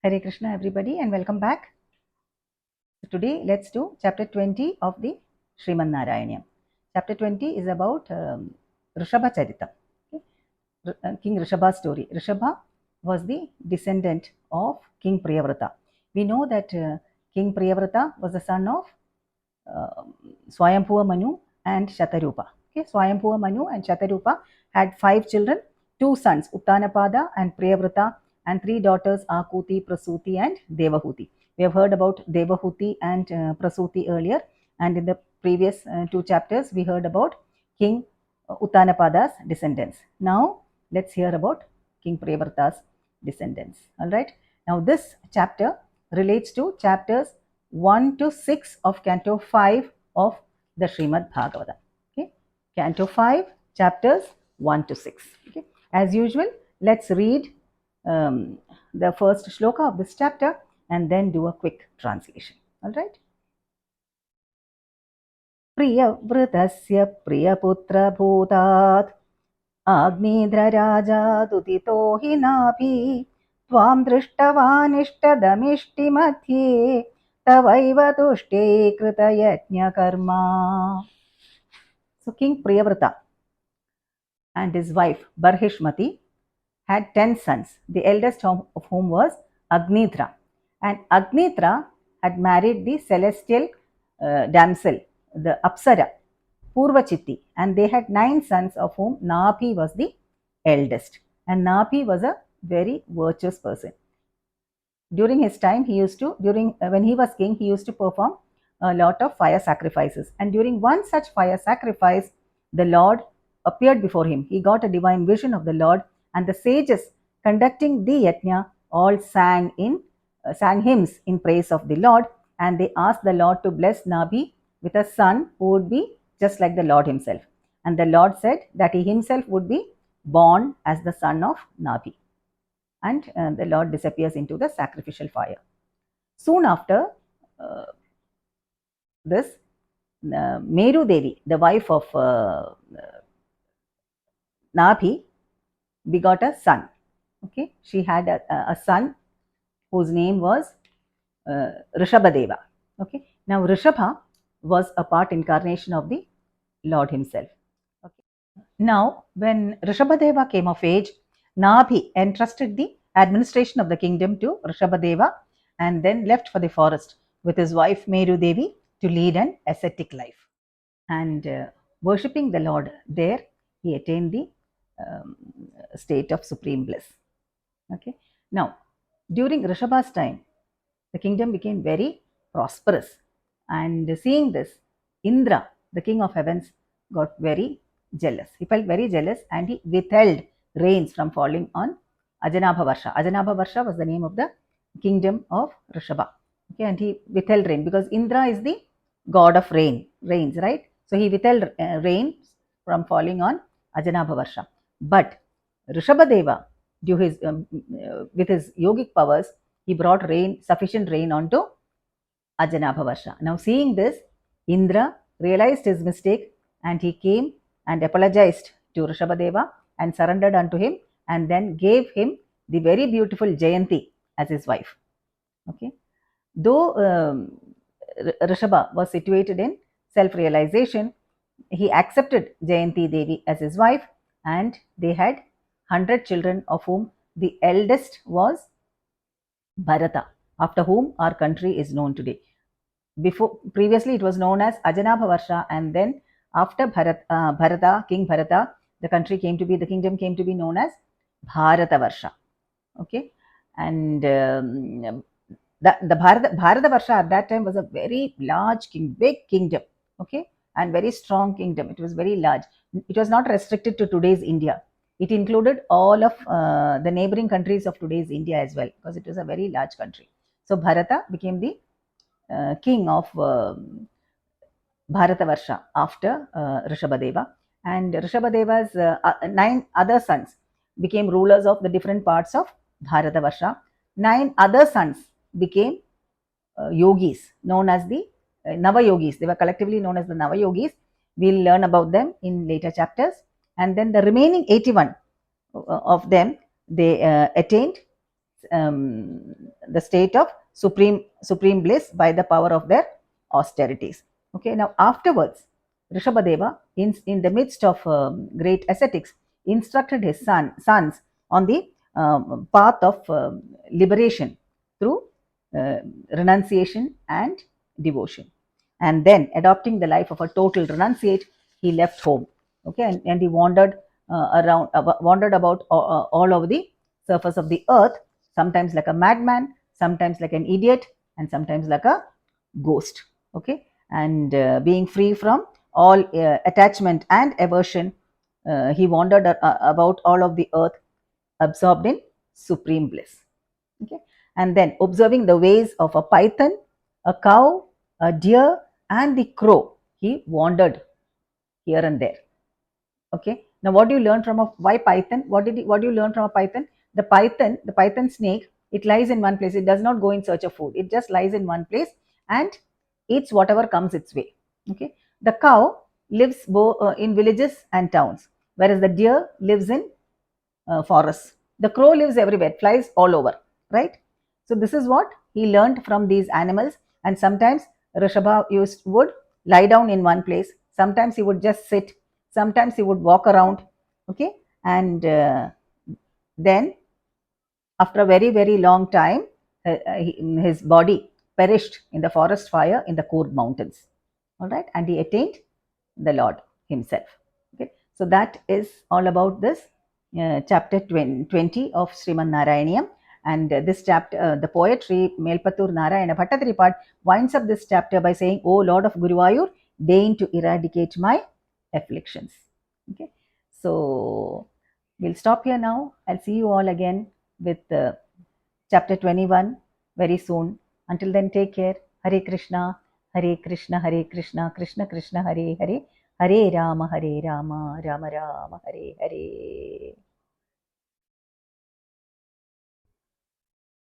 Hare Krishna everybody and welcome back. Today let's do chapter 20 of the Sriman Narayaneeyam. Chapter 20 is about Rishabha Charita, King Rishabha's story. Rishabha was the descendant of King Priyavrata. We know that King Priyavrata was the son of Swayambhuva Manu and Shatarupa. Swayambhuva Manu and Shatarupa had 5 children, 2 sons, Uttanapada and Priyavrata, and 3 daughters, Akuti, Prasuti and Devahuti. We have heard about Devahuti and Prasuti earlier, and in the previous 2 chapters we heard about King Uttanapada's descendants. Now let's hear about King Priyavrata's descendants. Alright, now this chapter relates to chapters 1 to 6 of Canto 5 of the Srimad Bhagavatam. Okay, Canto 5, chapters 1 to 6. Okay, as usual, let's read the first shloka of this chapter and then do a quick translation. All right. Priyavrutasya priyaputra bhutat Agnidra raja dudito hinabhi Tvam drishtavanishtadamishti madhye Tavaiva tushte krita yajna karma. So King Priyavrata and his wife Barhishmati had 10 sons, the eldest of whom was Agnitra. And Agnitra had married the celestial damsel, the Apsara, Purvachitti, and they had 9 sons, of whom Nabhi was the eldest. And Nabhi was a very virtuous person. During his time, when he was king, he used to perform a lot of fire sacrifices. And during one such fire sacrifice, the Lord appeared before him. He got a divine vision of the Lord, and the sages conducting the yajna all sang hymns in praise of the Lord, and they asked the Lord to bless Nabhi with a son who would be just like the Lord himself. And the Lord said that he himself would be born as the son of Nabhi. And the Lord disappears into the sacrificial fire. Soon after this, Meru Devi, the wife of Nabhi, begot a son. Okay, she had a son whose name was Rishabhadeva. Okay, now Rishabha was a part incarnation of the Lord himself. Okay. Now, when Rishabhadeva came of age, Nabhi entrusted the administration of the kingdom to Rishabhadeva and then left for the forest with his wife Meru Devi to lead an ascetic life. And worshipping the Lord there, he attained the state of supreme bliss. Okay. Now, during Rishabha's time, the kingdom became very prosperous. And seeing this, Indra, the king of heavens, got very jealous. He felt very jealous and he withheld rains from falling on Ajanabha Varsha. Ajanabha Varsha was the name of the kingdom of Rishabha. Okay, and he withheld rain because Indra is the god of rains, right? So he withheld rain from falling on Ajanabha Varsha. But Rishabhadeva, with his yogic powers, he brought sufficient rain onto Ajanabha Varsha. Now, seeing this, Indra realized his mistake and he came and apologized to Rishabhadeva and surrendered unto him and then gave him the very beautiful Jayanti as his wife. Okay. Though Rishabha was situated in self-realization, he accepted Jayanti Devi as his wife and they had 100 children, of whom the eldest was Bharata, after whom our country is known today. Previously, it was known as Ajanabha Varsha, and then after Bharata, King Bharata, the kingdom came to be known as Bharata Varsha. Okay, and the Bharata Varsha at that time was a very large big kingdom. Okay, and very strong kingdom. It was very large. It was not restricted to today's India. It included all of the neighboring countries of today's India as well, because it was a very large country. So Bharata became the king of Bharatavarsha after Rishabhadeva, and Rishabhadeva's 9 other sons became rulers of the different parts of Bharatavarsha. 9 other sons became yogis, known as the Navayogis. They were collectively known as the Navayogis. We'll learn about them in later chapters. And then the remaining 81 of them, they attained the state of supreme bliss by the power of their austerities. Okay, now afterwards, Rishabhadeva, in the midst of great ascetics, instructed his sons on the path of liberation through uh, renunciation and devotion. And then, adopting the life of a total renunciate, he left home. Okay, and he wandered wandered about all over the surface of the earth, sometimes like a madman, sometimes like an idiot, and sometimes like a ghost. Okay, and being free from all attachment and aversion, he wandered about all of the earth, absorbed in supreme bliss. Okay, and then observing the ways of a python, a cow, a deer, and the crow, he wandered here and there. Okay, now what do you learn from a why python? What do you learn from a python? The python snake, it lies in one place. It does not go in search of food. It just lies in one place and eats whatever comes its way. Okay, the cow lives in villages and towns, whereas the deer lives in forests. The crow lives everywhere, flies all over, right? So this is what he learned from these animals. And sometimes Rishabha would lie down in one place. Sometimes he would just sit. Sometimes he would walk around. Okay, and then after a very long time, his body perished in the forest fire in the Coorg mountains. All right, and he attained the Lord himself. Okay, so that is all about this chapter 20 of Sriman Narayaneeyam. And this chapter, the poetry Melpattur Narayana Bhattathiripad winds up this chapter by saying, "O Lord of Guruvayur, deign to eradicate my afflictions." Okay, so we'll stop here now. I'll see you all again with chapter 21 very soon. Until then, take care. Hare Krishna, Hare Krishna, Hare Krishna, Krishna Krishna, Hare Hare, Hare Rama, Rama Rama, Hare Hare.